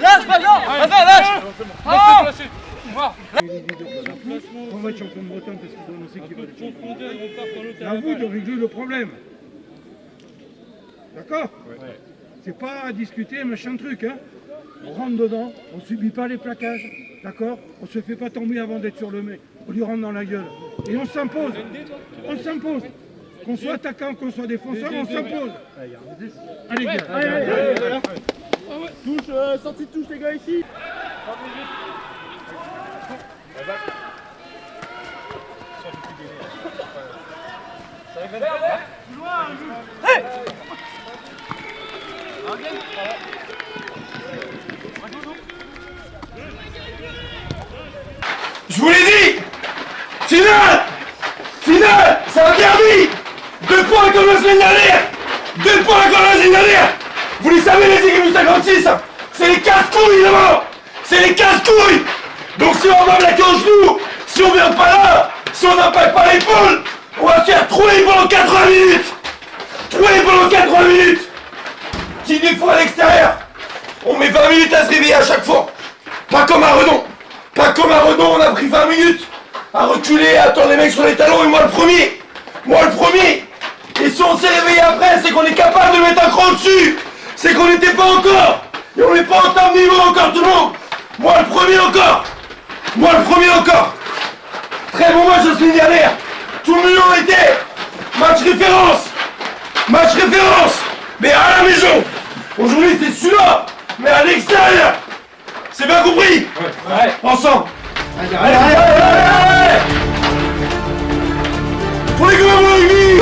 Lâche maintenant. Lâche. On va être champion de Bretagne parce qu'on sait qu'il va être champion. C'est à vous de régler le problème. D'accord? C'est pas à discuter machin truc, hein. On rentre dedans, on subit pas les plaquages, d'accord? On se fait pas tomber avant d'être sur le mec, on lui rentre dans la gueule. Et on s'impose, Qu'on soit attaquant, qu'on soit défenseur, on s'impose. Allez, gars, allez. Touche, sortie de touche les gars ici. Je vous l'ai dit! Finale! C'est un derby! 2 points comme la semaine dernière! 2 points comme la semaine dernière! Vous les savez les équipes du 56, c'est les casse-couilles là-bas! C'est les casse-couilles! Donc si on va plaquer au genou, si on vient pas là, si on n'impacte pas l'épaule, on va faire trouer pendant 80 minutes! Trouer pendant 80 minutes! Qui défend à l'extérieur! On met 20 minutes à se réveiller à chaque fois! Pas comme à Redon! Pas comme à Redon, on a pris 20 minutes à reculer, à attendre les mecs sur les talons, et moi le premier! Et si on s'est réveillé après, c'est qu'on est capable de mettre un cran dessus! C'est qu'on n'était pas encore! Et on n'est pas au top niveau encore tout le monde! Moi le premier encore! Très bon match la semaine dernière! Tout le monde était match référence! Mais à la maison! Aujourd'hui c'est celui-là! Mais à l'extérieur! C'est bien compris? Ouais. Ensemble! Allez! Pour les gars, mon rugby!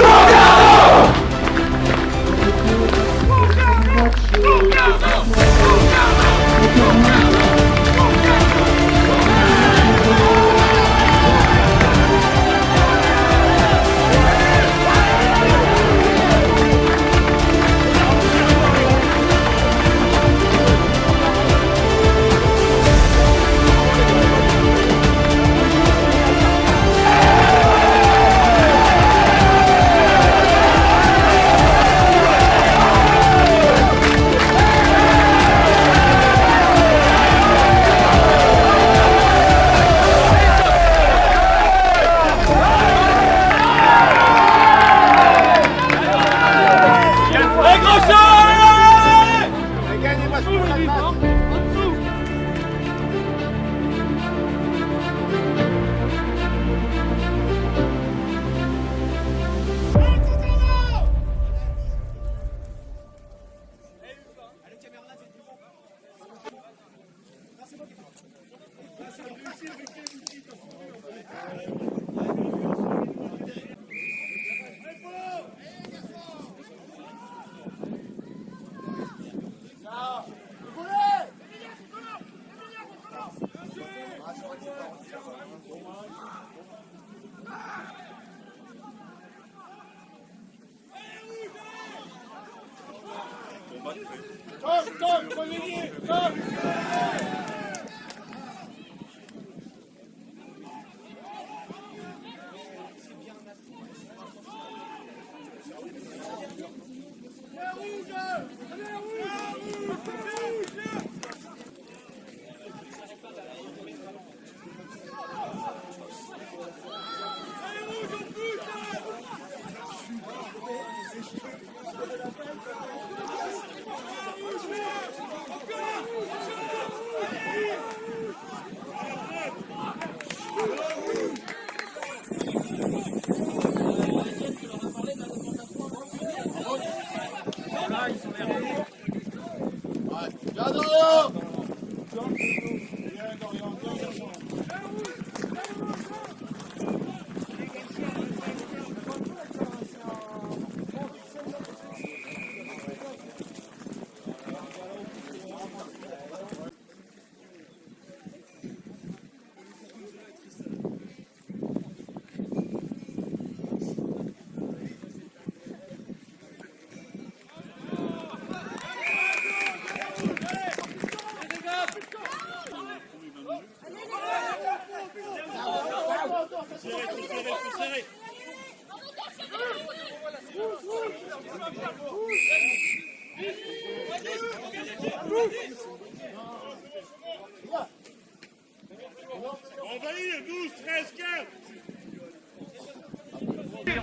On valide 12, 13, 15.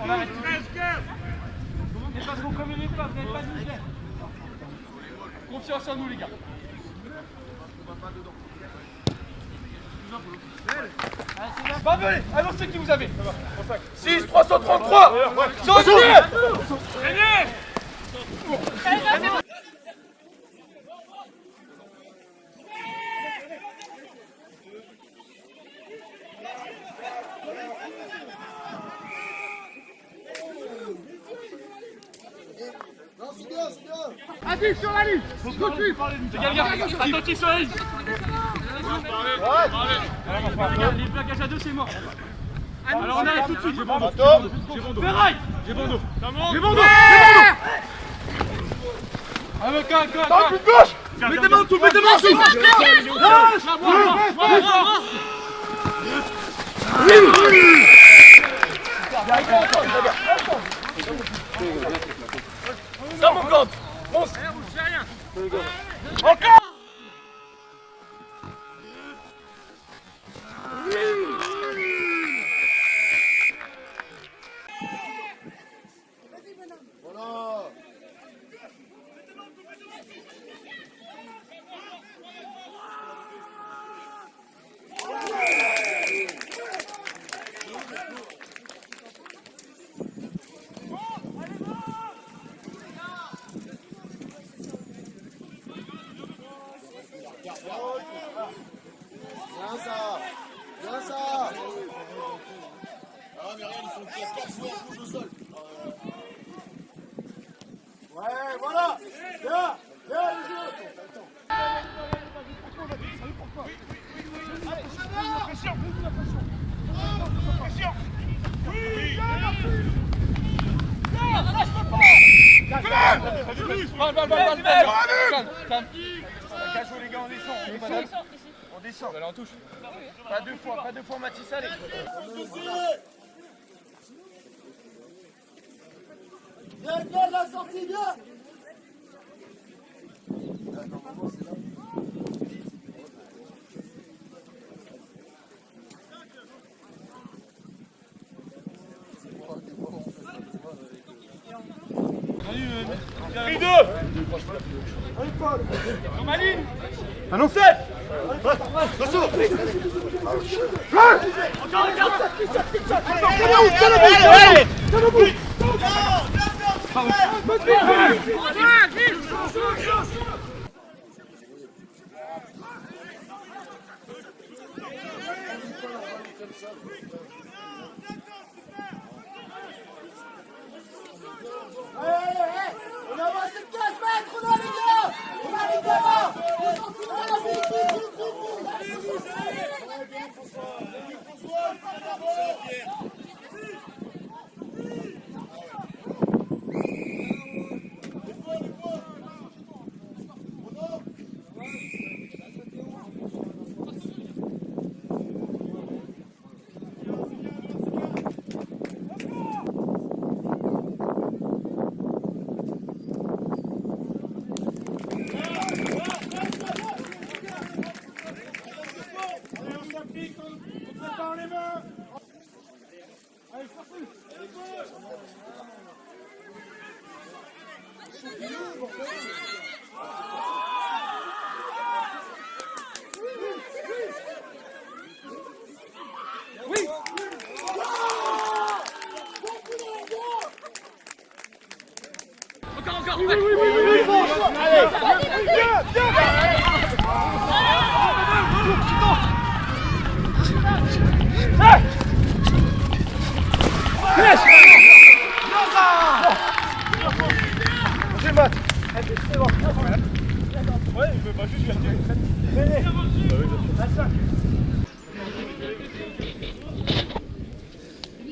On arrête. 13, 15. Les patrons comme les pas, vous n'avez pas de misère. Confiance en nous les gars. Pas venez, annoncez qui vous avez. 6 333. Sortez. Attentif sur la ligne. Tout de suite. Les gars, attentif sur la ligne. Les plaquages à deux, c'est mort. Alors on arrête tout de suite. J'ai bon dos. Ferraille. J'ai bon dos. J'ai bon dos. Allez, gauche. Mettez-moi en dessous, mettez-moi en dessous. Lâche. Dans mon compte. Encore. Bien ça. Ah mais regarde, ils sont 4 joueurs rouges au sol. Ouais, voilà. Bien le jeu. Calme. Cachot les gars, on descend. On descend. Allez, on touche. Pas deux fois Matisse, allez. Bien la sortie, bien. Sur ma ligne. Annoncez. On avance de 15 mètres, on a les gars. On a les gars.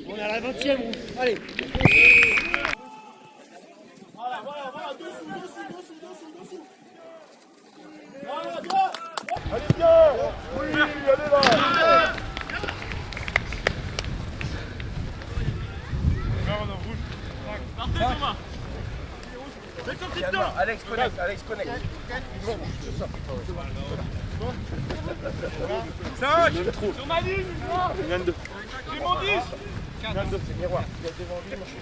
On est à la 20e roue. Allez. Voilà, dessous. Voilà, bien. Allez bien. Oui, allez là. Partez Thomas. Alex, connecte, Alex, connecte. 5 sur ma ligne. 22. J'ai mon 10. 22, c'est miroir. Il y a devant lui, moi je suis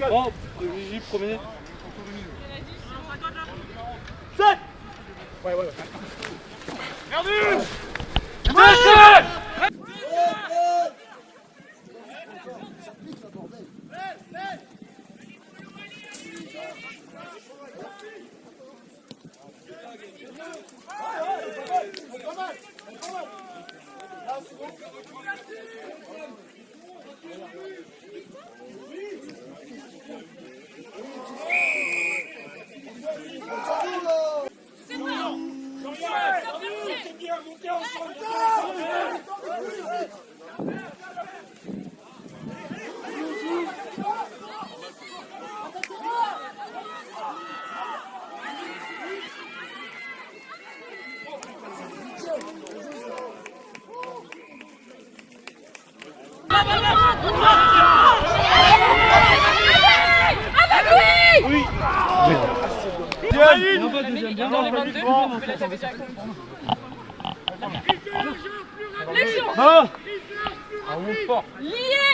devant. Oh, Vigie, promener. 7. Ouais. Perdu. Bien dans les 22. Flexion. Lié.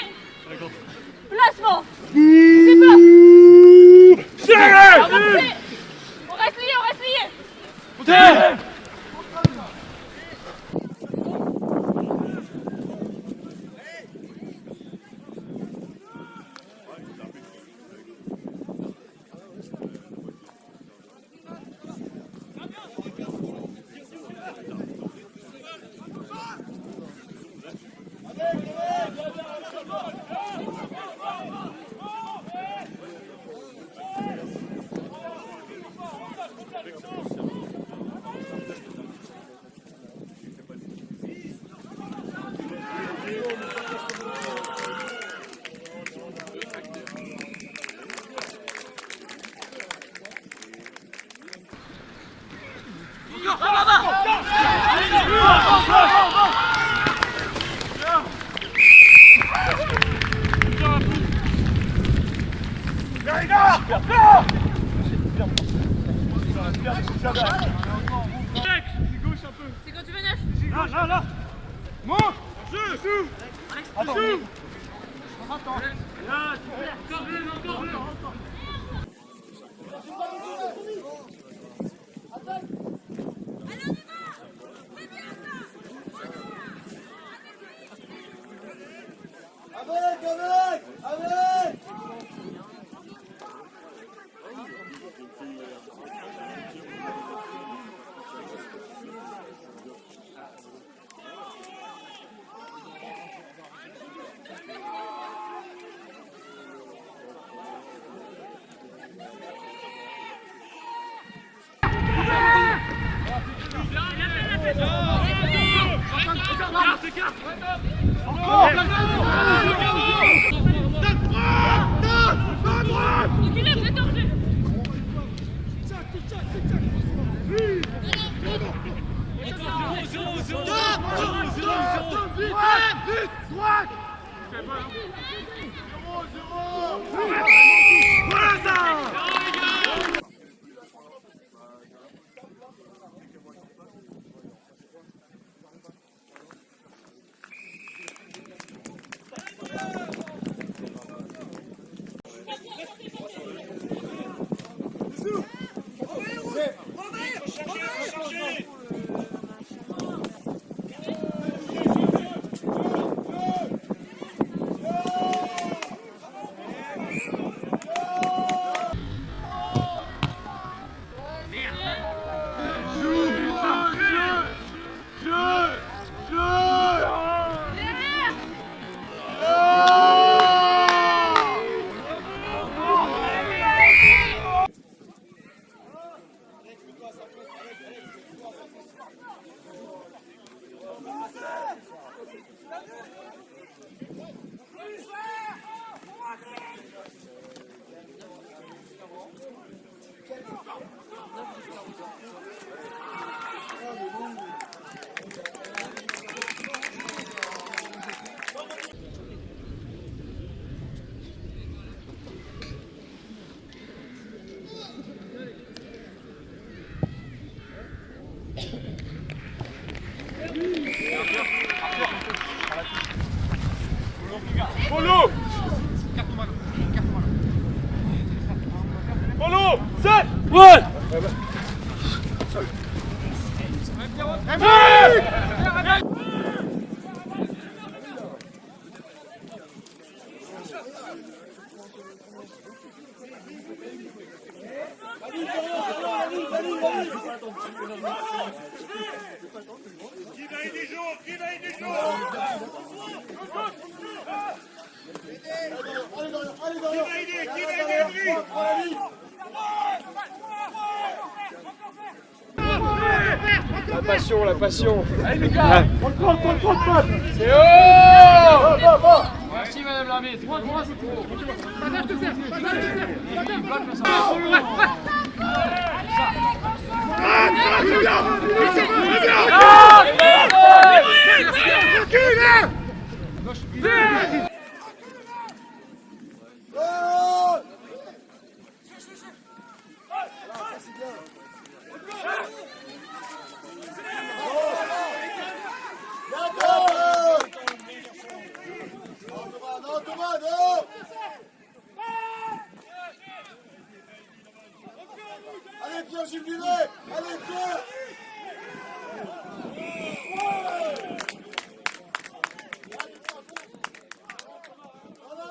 Placement. C'est pas. On reste lié, on reste lié. C'est quand tu veux neuf. Là. Monte. Joue. Attends. Là, encore bleu. Avec. Reculez, vous êtes en jeu. Ouais. La passion, la passion. Allez les gars. Contrôle. C'est haut. Merci madame l'arbitre. Moi, c'est tout. Allez, Pierre Gilles Vivet. Allez, Pierre.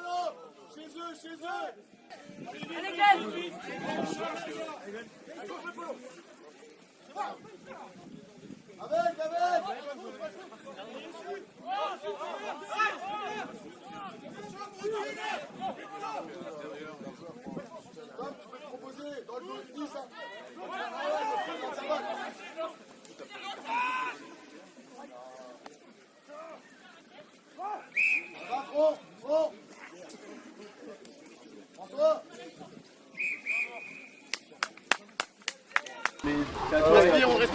Non, chez eux. Allez, Glenn. Avec. Comme tu peux te proposer dans le dos du 10, hein. Va, front. François.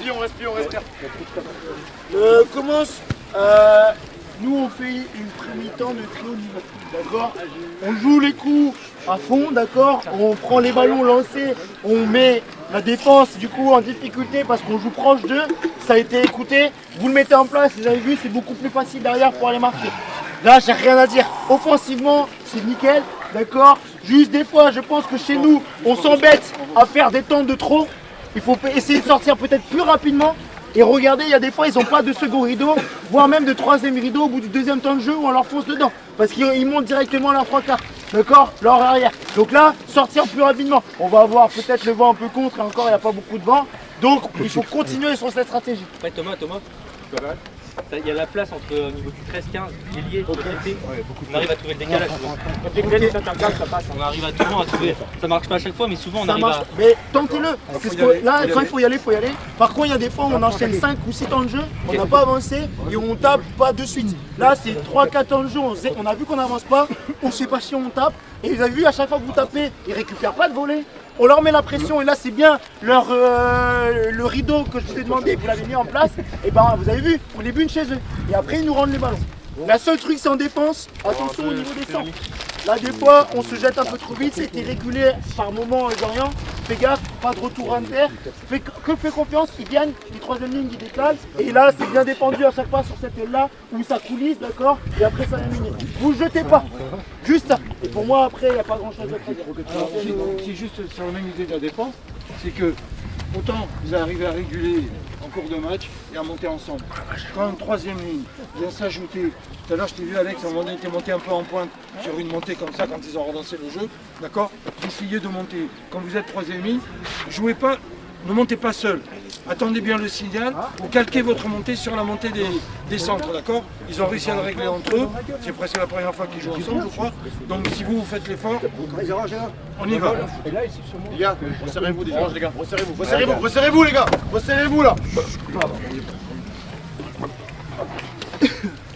Respire. Commence. Nous on fait une mi-temps de très haut niveau, d'accord? On joue les coups à fond, d'accord? On prend les ballons lancés, on met la défense du coup en difficulté parce qu'on joue proche d'eux. Ça a été écouté, vous le mettez en place, vous avez vu, c'est beaucoup plus facile derrière pour aller marquer. Là j'ai rien à dire, offensivement c'est nickel, d'accord? Juste des fois je pense que chez nous on s'embête à faire des temps de trop. Il faut essayer de sortir peut-être plus rapidement. Et regardez, il y a des fois, ils n'ont pas de second rideau, voire même de troisième rideau au bout du deuxième temps de jeu où on leur fonce dedans. Parce qu'ils montent directement à leur 3/4, d'accord? Leur arrière. Donc là, sortir plus rapidement. On va avoir peut-être le vent un peu contre et encore, il n'y a pas beaucoup de vent. Donc, il faut continuer sur cette stratégie. Ouais, Thomas, il y a la place entre au niveau du 13-15, ailier, on arrive à trouver le décalage. On arrive à trouver. Ça marche pas à chaque fois, mais souvent on arrive à. Mais tentez-le. Là, quand il faut y aller, il faut y aller. Par contre, il y a des fois où on enchaîne 5 ou 6 temps de jeu, on n'a pas avancé et on tape pas de suite. Là, c'est 3-4 temps de jeu, on a vu qu'on n'avance pas, on sait pas si on tape. Et vous avez vu, à chaque fois que vous tapez, ils récupèrent pas de volée. On leur met la pression et là c'est bien le rideau que je vous ai demandé, vous l'avez mis en place. Et ben vous avez vu, on les bune chez eux. Et après ils nous rendent les ballons. La seule truc c'est en défense, attention au niveau des centres. Là des fois on se jette un peu trop vite, c'était régulé par moment Lorient. Fais gaffe, pas de retour inter. Fais confiance, ils viennent, les troisième lignes ils décalent. Et là c'est bien défendu à chaque fois sur cette aile là où ça coulisse, d'accord. Et après ça vient miner. Vous ne jetez pas, juste ça. Et pour moi après il n'y a pas grand chose à dire. C'est juste sur la même idée de la défense, c'est que autant vous arrivez à réguler en cours de match et à monter ensemble. Quand une troisième ligne vient s'ajouter, tout à l'heure je t'ai vu Alex, à un moment donné t'es monté un peu en pointe sur une montée comme ça quand ils ont relancé le jeu, d'accord? Essayez de monter. Quand vous êtes troisième ligne, jouez pas, ne montez pas seul. Attendez bien le signal, vous calquez votre montée sur la montée des centres, d'accord? Ils ont réussi à le régler entre eux, c'est presque la première fois qu'ils jouent ensemble je crois. Donc si vous faites l'effort, on y va. Les gars, resserrez-vous déjà. Resserrez-vous les gars. Resserrez-vous là.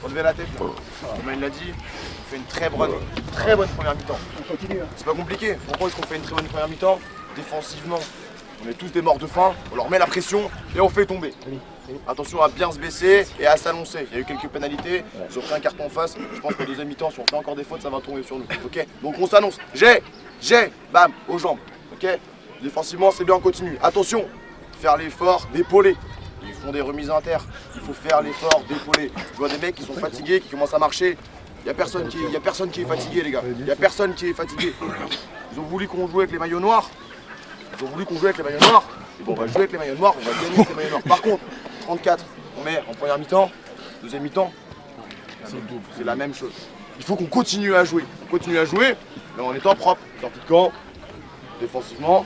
Relevez la tête. Comme il l'a dit, on fait une très bonne première mi-temps. C'est pas compliqué. Pourquoi est-ce qu'on fait une très bonne première mi-temps? Défensivement, on est tous des morts de faim, on leur met la pression et on fait tomber. Attention à bien se baisser et à s'annoncer. Il y a eu quelques pénalités, ils ont pris un carton en face. Je pense qu'en deuxième mi-temps, si on fait encore des fautes, ça va tomber sur nous. Ok? Donc on s'annonce. Bam, aux jambes. Ok? Défensivement, c'est bien, on continue. Attention, faire l'effort d'épauler. Ils font des remises inter. Il faut faire l'effort d'épauler. Je vois des mecs qui sont fatigués, qui commencent à marcher. Il n'y a personne qui est fatigué, les gars. Il n'y a personne qui est fatigué. Ils ont voulu qu'on joue avec les maillots noirs. Ils ont voulu qu'on joue avec les maillots noirs. Et bon, on va jouer avec les maillots noirs, on va gagner avec les maillots noirs. Par contre, 34, on met en première mi-temps, deuxième mi-temps, c'est le double, c'est la même chose. Il faut qu'on continue à jouer. On continue à jouer, mais en étant propre. Sortie de camp, défensivement,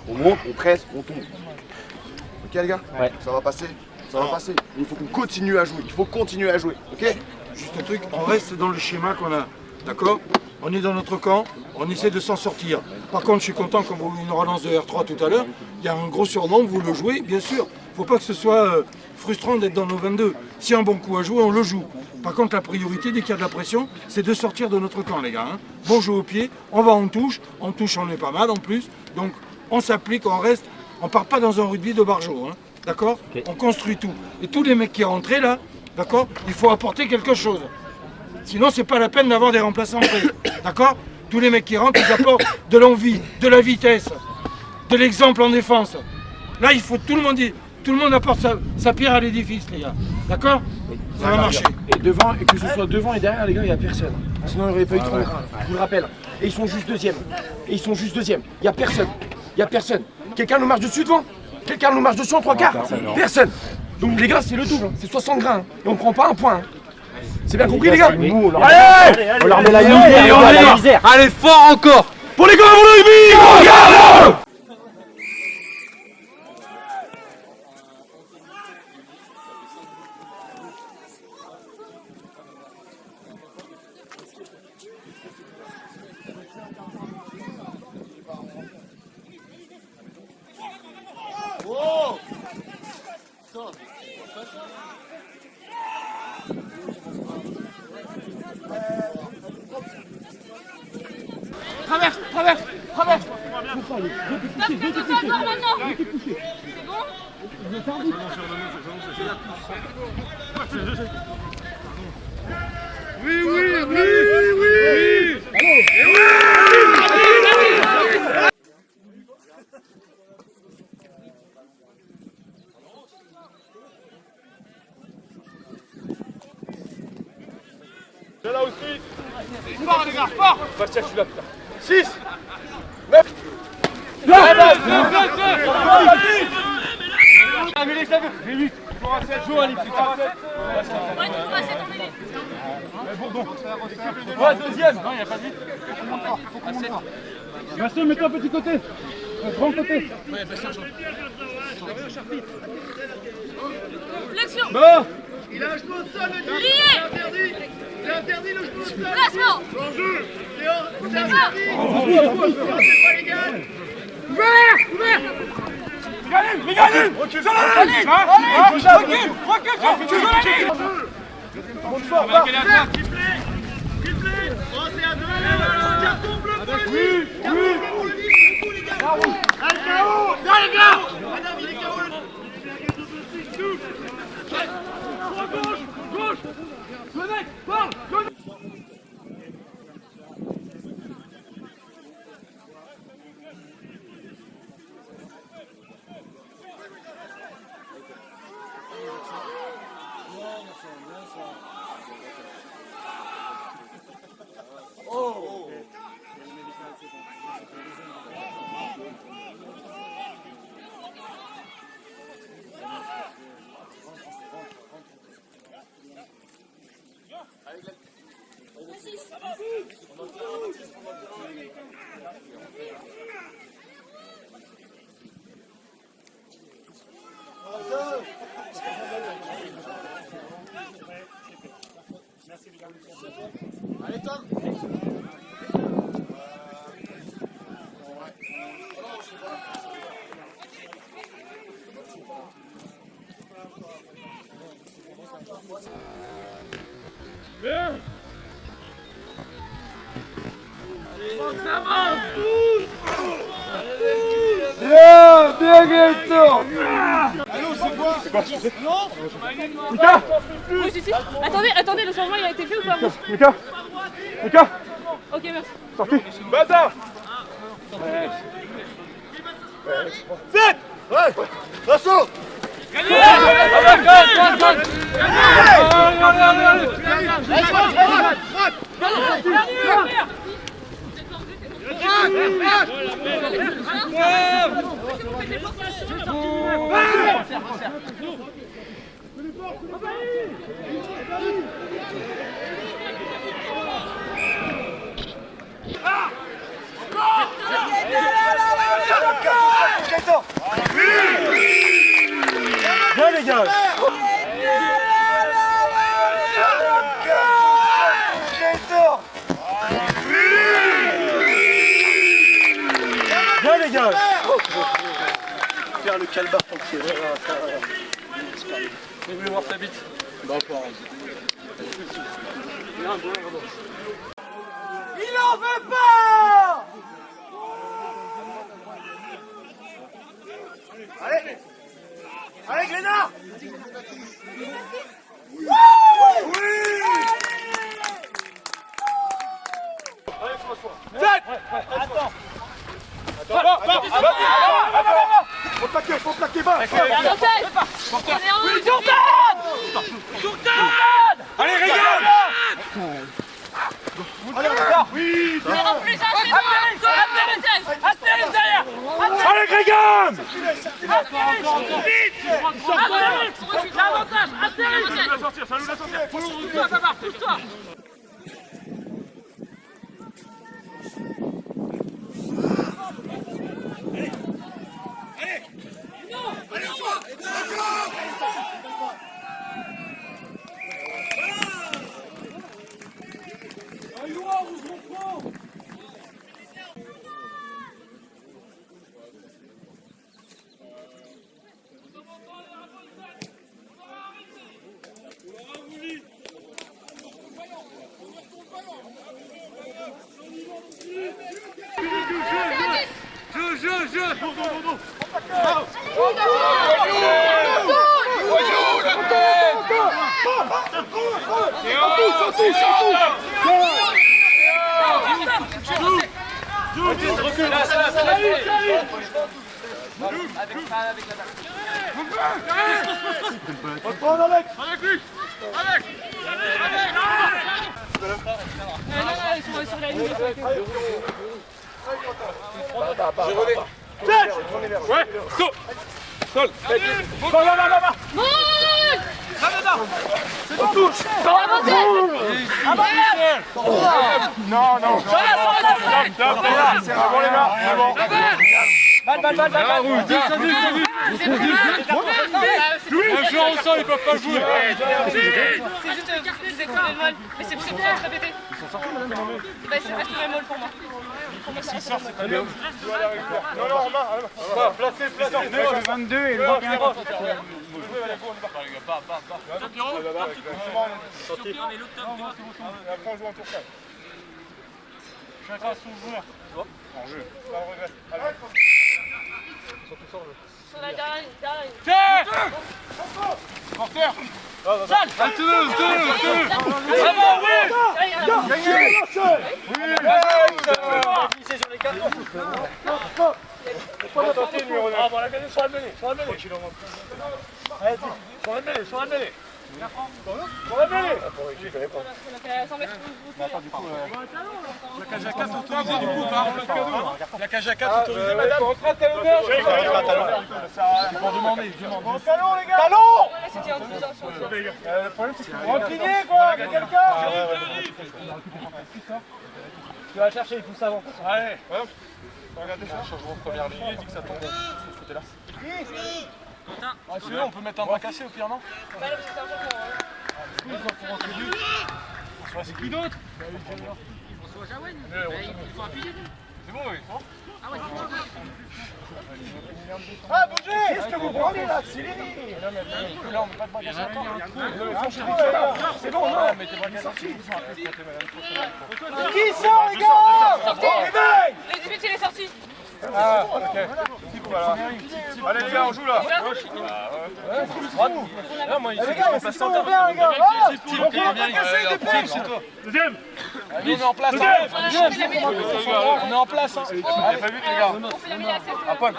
on monte, on presse, on tombe. Ok les gars? Ouais. Ça va passer, ça va passer. Mais il faut qu'on continue à jouer, il faut continuer à jouer, ok? Juste un truc, on reste dans le schéma qu'on a, d'accord? On est dans notre camp, on essaie de s'en sortir. Par contre, je suis content, comme vous une relance de R3 tout à l'heure, il y a un gros surnombre, vous le jouez, bien sûr. Il ne faut pas que ce soit frustrant d'être dans nos 22. Si un bon coup à jouer, on le joue. Par contre, la priorité, dès qu'il y a de la pression, c'est de sortir de notre camp, les gars. Hein. Bon jeu au pied, on va en touche, on est pas mal en plus. Donc, on s'applique, on reste, on part pas dans un rugby de barjot, hein. D'accord? Okay. On construit tout. Et tous les mecs qui rentrent là, d'accord, il faut apporter quelque chose. Sinon, c'est pas la peine d'avoir des remplaçants prêts. D'accord? Tous les mecs qui rentrent, ils apportent de l'envie, de la vitesse, de l'exemple en défense. Là, il faut tout le monde apporte sa pierre à l'édifice, les gars. D'accord? Ça va marcher. Et devant, et que ce soit devant et derrière, les gars, il n'y a personne. Sinon, il n'y aurait pas eu 30. Je vous le rappelle. Et ils sont juste deuxième. Il n'y a personne. Il n'y a personne. Quelqu'un nous marche dessus devant? Quelqu'un nous marche dessus en 3/4? Personne. Donc les gars, c'est le double. C'est 60 grains. Et on ne prend pas un point. C'est bien compris, les gars? Allez, on leur met la misère. Allez, fort encore. Pour les gars, mon rugby, regarde! Traverse. Tape ça encore maintenant. C'est bon? C'est là aussi. Fort les gars, fort. Bastien, je suis là, putain. 6 9 J'ai vu. Pour un 7 jours, allez, putain. Ouais, tu pourras essayer ton élite. Ouais, deuxième. Non, il n'y a pas de vite. Bastien, mets-toi un petit côté. Un grand côté. Ouais, Bastien, Flexion. bon. Il a un genou au sol, le dit. Lié. C'est interdit le genou au sol. Placement. Bonjour. C'est interdit. C'est pas légal. Ouvert. Recule. Recule. Monte fort. Triplé. Oh, c'est à 2. Carton bleu pour le dit. Carton bleu pour le dit. Les gars. Allez, KO. Dans les gars. Madame, il est KO. Gauche. Connect. Parle. Bien Gaëtan. Oui, si. Attendez, le changement il a été fait ou pas? Lucas. Ok, merci. Sorti. Bata. 7. Ouais. Assaut. Allez, Bien les gars. Bien les gars. Faire le calbar pour tirer. Vous voulez voir ta bite? Il en veut pas. Allez, allez Glénard. Faut plaquer bas. Allez, regarde. Allez, Grégam. Ça nous la sortir. Pousse-toi. Ouais, saut. Sol. Non, non. C'est bon les gars. C'est bon. Un joueur au sol, ils peuvent pas jouer. C'est juste vous êtes tombé mal. Mais c'est pour ça que répéter. Ils sont sortis madame. Bah c'est presque le même molle pour moi. S'ils sortent, c'est pas bien. Non, non, Romain. Placez. 22 et le 21. Après on joue en tour 4. Chacun son joueur. En jeu. Pas de regret. Allez. Sur la dernière ligne. Tiens. Porteur. La cage à 4 autorisée du coup, par le cadeau. La cage à 4 autorisée, madame. Pour demander. Talon les gars. Talon. C'était un peu bizarre sur le Le problème c'est que Repliez quoi, quelqu'un. Tu vas chercher les pouces avant. allez, hop. Regardez, je changement de première ligne, il dit que ça tombe de ce côté-là. Ah, sinon, on peut mettre un bras cassé au pire, non? Bah là, c'est un changement. C'est qui d'autre? François Jaouen. Il faut appuyer. C'est bon, oui. Ah, bougez. Qu'est-ce que vous prenez là? Accélérez. Là, on met pas de bras cassé. C'est bon, non? Mettez bras cassés. Qui sort les gars? Réveille. Les 18, il est sorti. Ah, ok. Voilà. Allez, les gars, on joue là. Non, moi, il Les gars, c'est bon, on vient les gars. On prend pas casser des pêches. Deuxième. on est en place. On est en place. Allez, pas vite, les gars. On fait la mêlée accès. À Paul.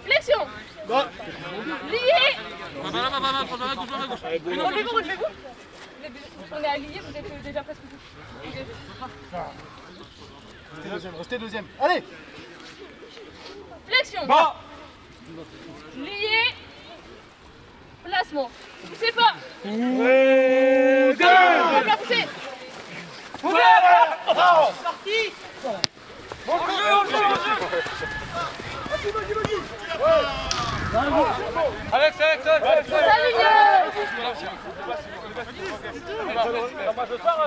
Flexion. Lié. Relevez-vous. On est alliés, vous êtes déjà presque tous. Restez deuxième. Allez. Direction. Lié. Placement. Poussez pas. Pas pousser. Sortie. Alex.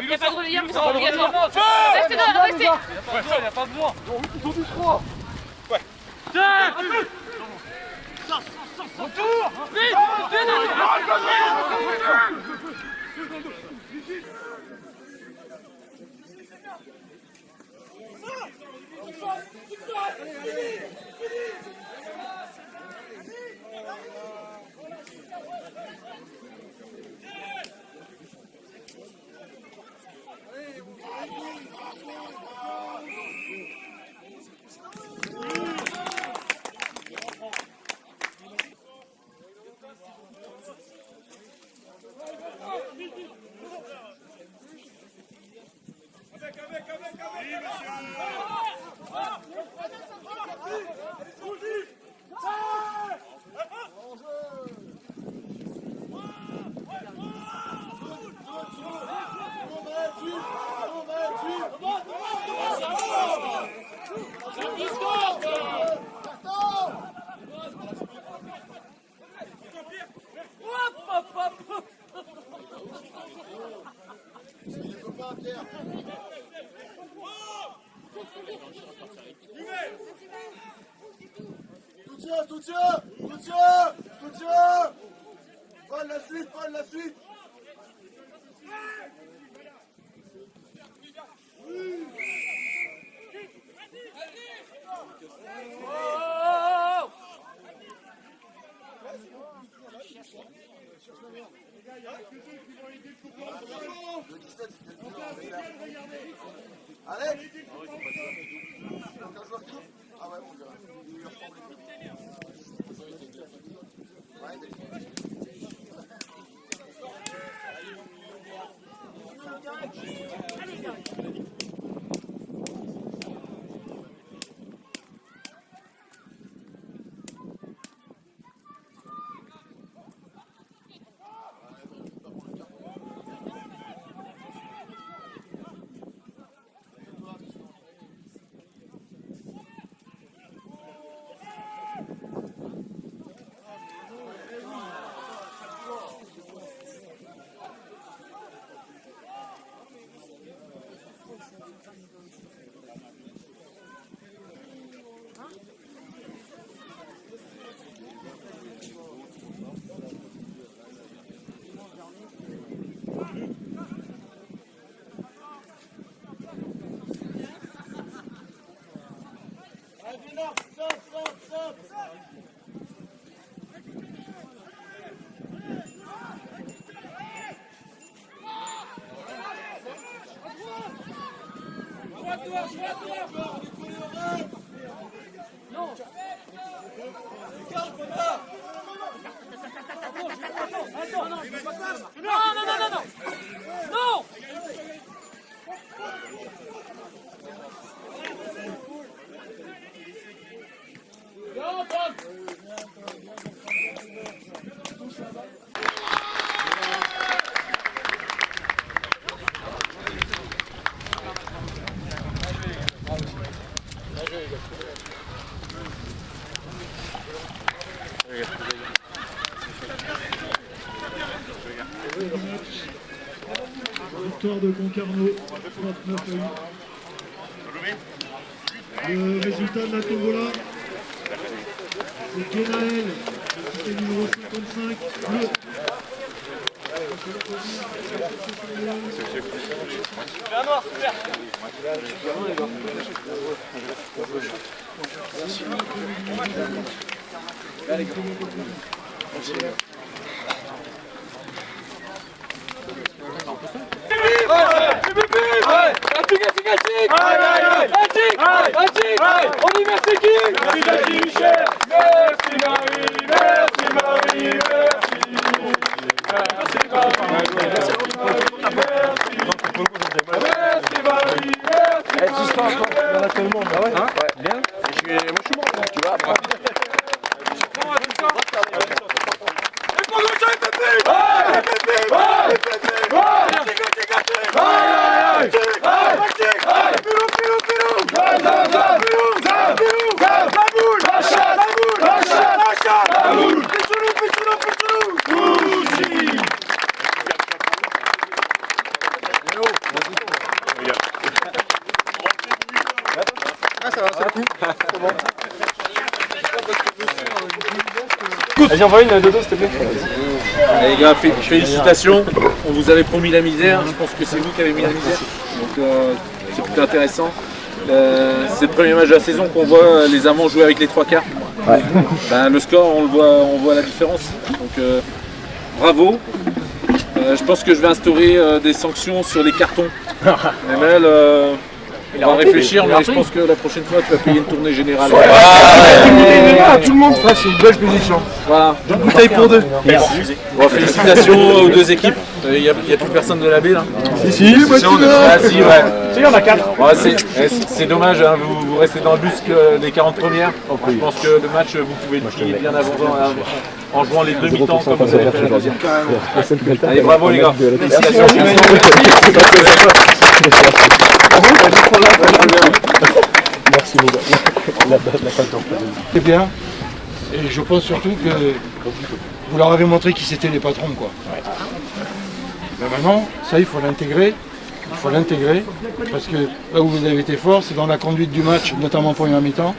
Il n'y a pas de relayeur, mais c'est pas obligatoire. Restez là, restez. Ouais, ça, il n'y a pas besoin. Ils ont du froid. Ouais. Retour. Vite. Soutien. Prends la suite. Alex. Ah ouais, mon gars. Il lui ressemble. Victoire de Concarneau, 39-8. Le résultat de la tombola, c'est Kenaël, c'est numéro 55, bleu. La noire, super. Allez, On y merci qui? Merci Michel. Merci Marie, merci Marie, merci. Merci Marie, merci Marie, merci. Il y en a tout le monde, ah ouais, bien. suis bon, tu vois. Vas-y, envoie une dodo, s'il te plaît. Les gars, félicitations. On vous avait promis la misère. Je pense que c'est vous qui avez mis la misère. Donc c'est plutôt intéressant. C'est le premier match de la saison qu'on voit les Amants jouer avec les trois quarts. Ben, le score, on voit la différence. Donc bravo. Je pense que je vais instaurer des sanctions sur les cartons. ML, on va réfléchir, mais je pense que la prochaine fois tu vas payer une tournée générale. Tout le monde fasse une belle position. Voilà. Une bouteille pour deux. Merci. Bon, félicitations aux deux équipes. Il n'y a plus personne de la B là. Si, moi tu veux. Ah si, ouais. Si, il y en a 4. Ouais, c'est dommage, hein, vous restez dans le bus que les 40 premières. Je pense que le match, vous pouvez le plier bien avant en jouant les deux mi-temps comme vous avez fait la deuxième. Allez, bravo les gars. Félicitations. Merci les gars. C'est bien. Et je pense surtout que vous leur avez montré qui c'était les patrons, quoi. Mais maintenant, ça il faut l'intégrer. Il faut l'intégrer. Parce que là où vous avez été fort, c'est dans la conduite du match, notamment en première mi-temps.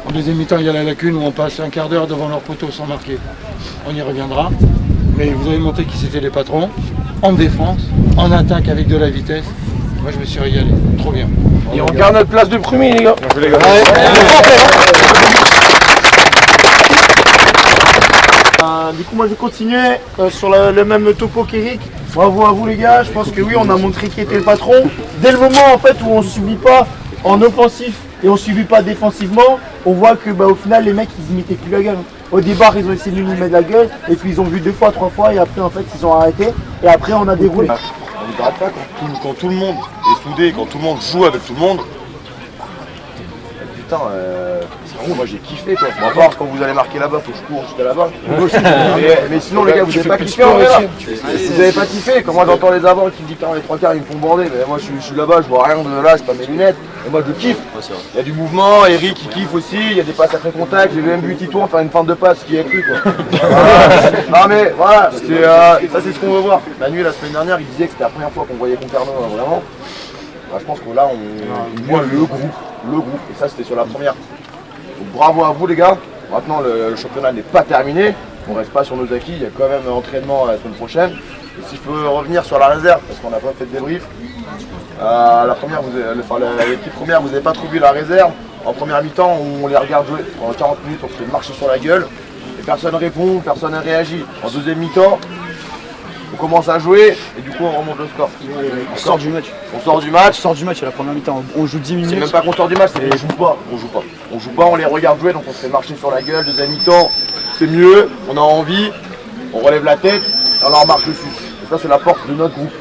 En deuxième mi-temps, il y a la lacune où on passe un quart d'heure devant leur poteau sans marquer. On y reviendra. Mais vous avez montré qui c'était les patrons. En défense, en attaque avec de la vitesse. Moi je me suis régalé. Trop bien. Et on garde notre place de premier, les gars. Du coup, moi je vais continuer sur le même topo qu'Eric. Bravo à vous les gars, je pense que oui, on a montré qui était le patron. Dès le moment en fait où on ne subit pas en offensif et on ne subit pas défensivement, on voit que au final les mecs ils imitaient plus la gueule. Au départ ils ont essayé de nous mettre la gueule et puis ils ont vu 2 fois, 3 fois et après en fait ils ont arrêté et après on a déroulé. On ne gratte pas quand tout le monde est soudé, quand tout le monde joue avec tout le monde. Putain, moi j'ai kiffé quoi. Bon, à part quand vous allez marquer là-bas, faut que je cours jusqu'à là-bas. mais sinon les gars, vous n'avez pas kiffé en vrai là. Vous avez pas kiffé. Quand moi j'entends les avants qui me disent que les 3 quarts ils me font bander, mais moi je suis là-bas, je vois rien de là, c'est pas mes lunettes. Et moi je kiffe. Il y a du mouvement, Eric il kiffe aussi, il y a des passes après contact, j'ai même vu Titouan faire une fin de passe qui a cru quoi. Non mais voilà, ça c'est ce qu'on veut voir. Manu la semaine dernière il disait que c'était la première fois qu'on voyait Concarneau vraiment. Je pense que là on voit le groupe, et ça c'était sur la première. Donc, bravo à vous les gars, maintenant le championnat n'est pas terminé, on reste pas sur nos acquis, il y a quand même un entraînement la semaine prochaine. Et si je peux revenir sur la réserve, parce qu'on n'a pas fait de débrief, la première, l'équipe première, vous n'avez pas trop vu la réserve. En première mi-temps, on les regarde jouer pendant 40 minutes, on se fait marcher sur la gueule, et personne répond, personne ne réagit. En deuxième mi-temps, on commence à jouer et du coup on remonte le score. On sort du match. On sort du match. On sort du match à la première mi-temps. On joue 10 minutes. C'est même pas qu'on sort du match, c'est qu'on joue pas. On joue pas, on les regarde jouer, donc on se fait marcher sur la gueule. Deuxième mi-temps, c'est mieux, on a envie, on relève la tête et on leur marche dessus. Et ça c'est la force de notre groupe.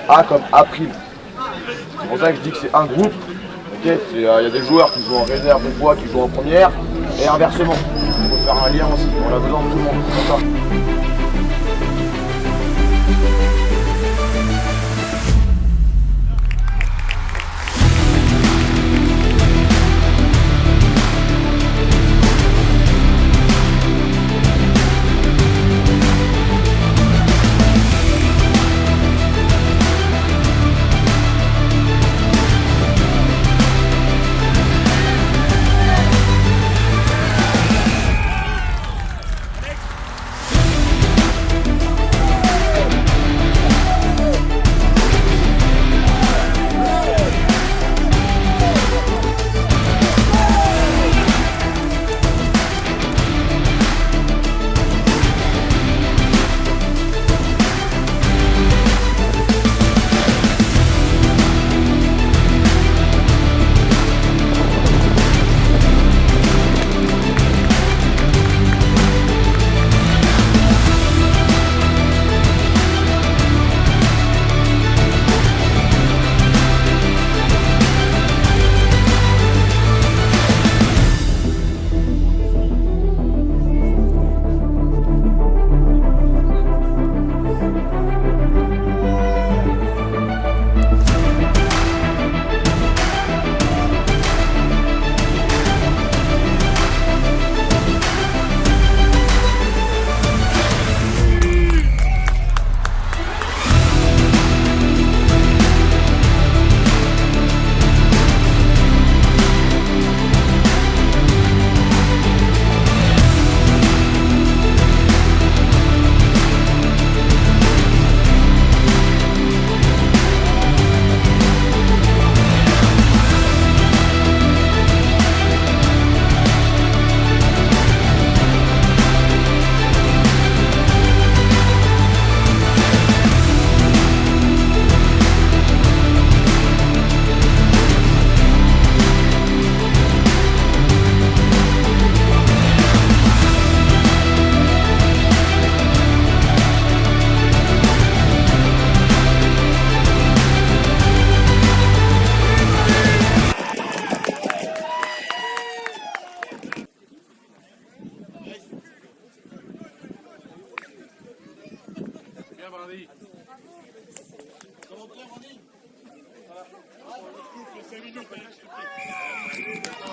A comme A prime. C'est pour ça que je dis que c'est un groupe. Okay, il y a des joueurs qui jouent en réserve des fois, qui jouent en première, et inversement. Il faut faire un lien aussi, on a besoin de tout le monde. C'est comme ça. Mardi. Ça va bien, Ronnie? Voilà. On souffle 5 minutes, hein, je te prie.